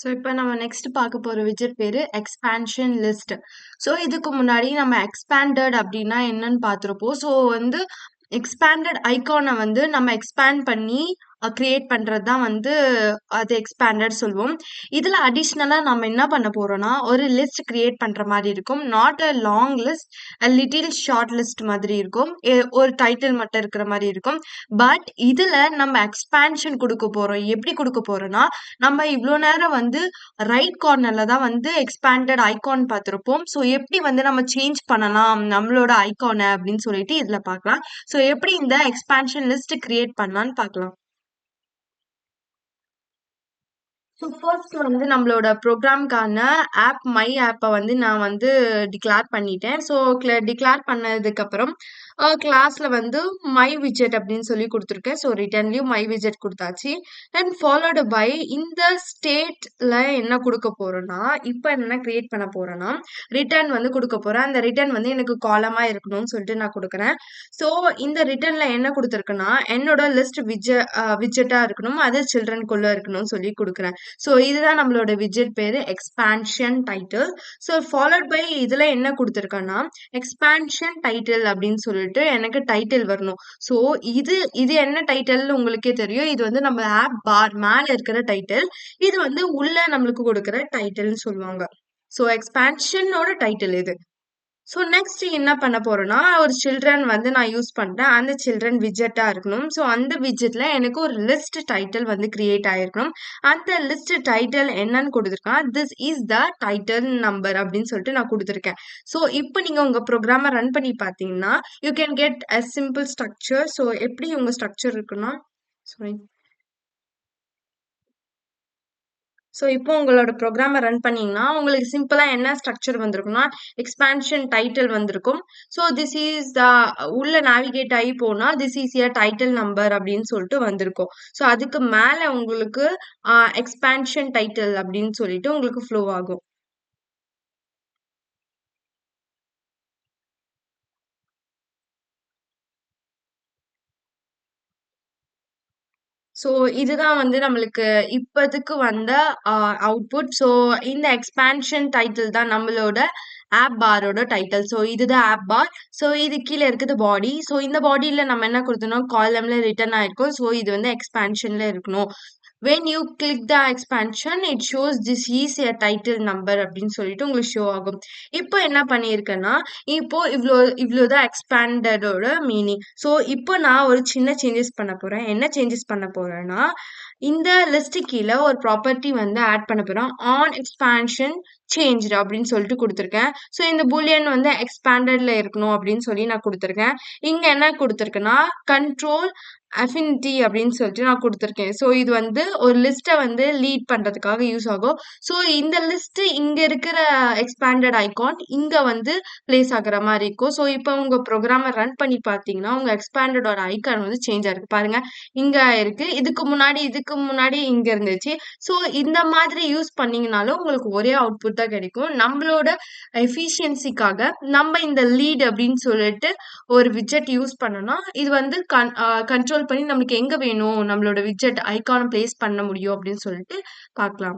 இப்போ நம்ம நெக்ஸ்ட் பார்க்க போற விட்ஜெட் பேரு எக்ஸ்பான்ஷன் லிஸ்ட். இதுக்கு முன்னாடி நம்ம எக்ஸ்பேண்டட் அப்படின்னா என்னன்னு பார்த்திருப்போம். எக்ஸ்பேண்டட் ஐகானை வந்து நம்ம எக்ஸ்பேண்ட் பண்ணி கிரியேட் பண்றது தான் வந்து அது எக்ஸ்பேண்டட் சொல்லுவோம். இதுல அடிஷ்னலா நம்ம என்ன பண்ண போறோம்னா ஒரு லிஸ்ட் கிரியேட் பண்ற மாதிரி இருக்கும். Not a long list, a little short list மாதிரி இருக்கும். ஒரு டைட்டில் மட்டும் இருக்கிற மாதிரி இருக்கும். பட் இதுல நம்ம எக்ஸ்பான்ஷன் கொடுக்க போறோம். எப்படி கொடுக்க போறோம்னா, நம்ம இவ்வளோ நேரம் வந்து ரைட் கார்னர்ல தான் வந்து எக்ஸ்பேண்டட் ஐகான் பார்த்திருப்போம். எப்படி வந்து நம்ம சேஞ்ச் பண்ணலாம் நம்மளோட ஐகானை அப்படின்னு சொல்லிட்டு இதுல பார்க்கலாம். எப்படி இந்த எக்ஸ்பான்ஷன் லிஸ்ட் கிரியேட் பண்ணலாம்னு பார்க்கலாம். ஃபர்ஸ்ட் வந்து நம்மளோட ப்ரோக்ராம்க்கான மை ஆப்பை வந்து நான் வந்து டிக்ளேர் பண்ணிட்டேன். டிக்ளேர் பண்ணதுக்கு அப்புறம் கிளாஸ்ல வந்து மை விஜெட் அப்படின்னு சொல்லி கொடுத்துருக்கேன். ரிட்டர்ன்லயும் மை விஜெட் கொடுத்தாச்சு. அண்ட் ஃபாலோடு பை இந்த ஸ்டேட்ல என்ன கொடுக்க போறோம்னா, இப்போ என்ன கிரியேட் பண்ண போறேன்னா ரிட்டர்ன் வந்து கொடுக்க போறேன். அந்த ரிட்டர்ன் வந்து எனக்கு காலமா இருக்கணும்னு சொல்லிட்டு நான் கொடுக்குறேன். இந்த ரிட்டர்ன்ல என்ன கொடுத்துருக்குன்னா, என்னோட லிஸ்ட் விஜெட்டா இருக்கணும், அது சில்ட்ரனுக்குள்ள இருக்கணும்னு சொல்லி கொடுக்குறேன். இதுதான் நம்மளோட விட்ஜெட் பேரு எக்ஸ்பான்ஷன் டைட்டில். ஃபாலோட் பை இதுல என்ன கொடுத்துருக்கேன்னா எக்ஸ்பான்ஷன் டைட்டில் அப்படின்னு சொல்லிட்டு எனக்கு டைட்டில் வரணும். இது இது என்ன டைட்டில் உங்களுக்கே தெரியும். இது வந்து நம்ம ஆப் பார் மேல இருக்கிற டைட்டில். இது வந்து உள்ள நம்மளுக்கு கொடுக்கிற டைட்டில்னு சொல்லுவாங்க. எக்ஸ்பான்ஷனோட டைட்டில் இது. நெக்ஸ்ட் என்ன பண்ண போறேன்னா, ஒரு சில்ட்ரன் வந்து நான் யூஸ் பண்றேன். அந்த சில்ட்ரன் விட்ஜெட்டா இருக்கணும். அந்த விட்ஜெட்ல எனக்கு ஒரு லிஸ்ட் டைட்டில் வந்து கிரியேட் ஆயிருக்கணும். அந்த லிஸ்ட் டைட்டில் என்னன்னு கொடுத்துருக்கேன், this is the title number அப்படின்னு சொல்லிட்டு நான் கொடுத்துருக்கேன். இப்போ நீங்க உங்க ப்ரோக்ராமை ரன் பண்ணி பார்த்தீங்கன்னா, you can get a simple structure. எப்படி உங்க ஸ்ட்ரக்சர் இருக்குன்னா, சாரி. இப்போ உங்களோட ப்ரோக்ராமை ரன் பண்ணீங்கன்னா உங்களுக்கு சிம்பிளா என்ன ஸ்ட்ரக்சர் வந்திருக்கும்னா எக்ஸ்பான்ஷன் டைட்டில் வந்திருக்கும். திஸ் இஸ் த உள்ள நேவிகேட் ஆகி போனா this is a title number அப்படின்னு சொல்லிட்டு வந்திருக்கும். அதுக்கு மேல உங்களுக்கு எக்ஸ்பான்ஷன் டைட்டில் அப்படின்னு சொல்லிட்டு உங்களுக்கு ஃப்ளோ ஆகும். இதுதான் வந்து நம்மளுக்கு இப்போதைக்கு வந்த அவுட்புட். இந்த எக்ஸ்பான்ஷன் டைட்டில் தான் நம்மளோட ஆப் பாரோட டைட்டில். இதுதான் ஆப் பார். இது கீழே இருக்குது பாடி. இந்த பாடியில நம்ம என்ன கொடுத்தோம், காலம்ல ரிட்டர்ன் ஆயிருக்கும். இது வந்து எக்ஸ்பான்ஷன்ல இருக்கணும். when you click the expansion it shows this is a title number அப்படின்னு சொல்லிட்டு உங்களுக்கு ஷோ ஆகும். இப்போ என்ன பண்ணியிருக்கேன்னா, இப்போ இவ்வளோதான் எக்ஸ்பேண்டடோட மீனிங். இப்போ நான் ஒரு சின்ன சேஞ்சஸ் பண்ண போறேன். என்ன சேஞ்சஸ் பண்ண போறேன்னா, இந்த லிஸ்ட் கீழே ஒரு ப்ராப்பர்ட்டி வந்து ஆட் பண்ண போறோம். ஆன் எக்ஸ்பான்ஷன் சேஞ்ச் அப்படின்னு சொல்லிட்டு கொடுத்துருக்கேன். இந்த பூலியன் வந்து எக்ஸ்பேண்டட்ல இருக்கணும் அப்படின்னு சொல்லி நான் கொடுத்துருக்கேன். இங்க என்ன கொடுத்துருக்கேன்னா கண்ட்ரோல் அஃபினிட்டி அப்படின்னு சொல்லிட்டு நான் கொடுத்துருக்கேன். இது வந்து ஒரு லிஸ்ட்டை வந்து லீட் பண்றதுக்காக யூஸ் ஆகும். இந்த லிஸ்ட் இங்க இருக்கிற எக்ஸ்பேண்டட் ஐகான் இங்க வந்து பிளேஸ் ஆகுற மாதிரி இருக்கும். இப்போ உங்க ப்ரோக்ராமை ரன் பண்ணி பார்த்தீங்கன்னா உங்க எக்ஸ்பேண்டடோட ஐகான் வந்து சேஞ்ச் ஆயிருக்கு. பாருங்க, இங்க இருக்கு. இதுக்கு முன்னாடி இங்க இருந்துச்சு. இந்த மாதிரி யூஸ் பண்ணீங்கனாலும் உங்களுக்கு ஒரே அவுட்புட் தான் கிடைக்கும். நம்மளோட எஃபிஷியன்சிக்காக நம்ம இந்த லீட் அப்படின்னு சொல்லிட்டு ஒரு விட்ஜெட் யூஸ் பண்ணோம்னா இது வந்து கண்ட்ரோல் பண்ணி நம்மளுக்கு எங்க வேணும் நம்மளோட விட்ஜெட் ஐகானை பிளேஸ் பண்ண முடியும் அப்படின்னு சொல்லிட்டு பார்க்கலாம்.